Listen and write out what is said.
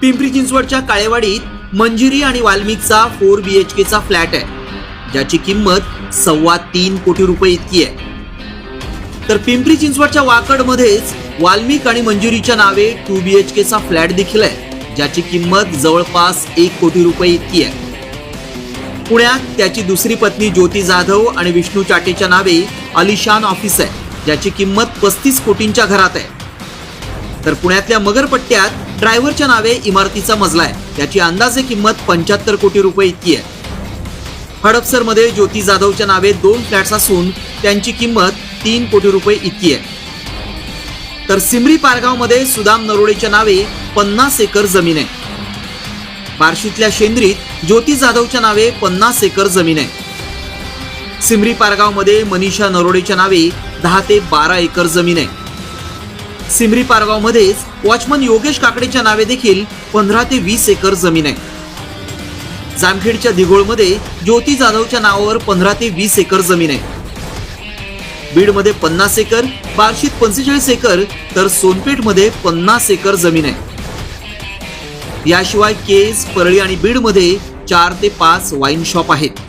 पिंपरी चिंचवडच्या काळेवाडीत मंजिरी आणि वाल्मिकचा 4 BHK चा फ्लॅट आहे, ज्याची किंमत 3.25 कोटी रुपये इतकी आहे. तर पिंपरी चिंचवडच्या वाकडमध्येच वाल्मिक आणि मंजिरीच्या नावे 2 BHK चा फ्लॅट देखील आहे, ज्याची किंमत जवळपास 1 कोटी रुपये इतकी आहे. पुण्यात त्याची दुसरी पत्नी ज्योती जाधव आणि विष्णू चाटेच्या नावे अलिशान ऑफिस आहे, ज्याची किंमत 35 कोटींच्या घरात आहे. तर पुण्यातल्या मगरपट्ट्यात ड्रायव्हरच्या नावे इमारतीचा मजला आहे, त्याची अंदाजे किंमत 75 कोटी रुपये इतकी आहे. हडपसरमध्ये ज्योती जाधवच्या नावे 2 फ्लॅट्स असून त्यांची किंमत 3 कोटी रुपये इतकी आहे. तर सिमरी पारगावमध्ये सुदाम नरोडेच्या नावे 50 एकर जमीन आहे. बार्शीतल्या शेंद्रीत ज्योती जाधवच्या नावे 50 एकर जमीन आहे. सिमरी पारगावमध्ये मनीषा नरोडेच्या नावे 10 ते 12 एकर जमीन आहे. सिमरी पारगावमध्येच वॉचमन योगेश काकडेच्या नावे देखील 15 ते 20 एकर जमीन आहे. जामखेडच्या दिघोळमध्ये ज्योती जाधवच्या नावावर 15 ते 20 एकर जमीन आहे. बीडमध्ये 50 एकर, बार्शीत 45 एकर, तर सोनपेठमध्ये 50 एकर जमीन आहे. याशिवाय केज, परळी आणि बीडमध्ये 4 ते 5 वाईन शॉप आहेत.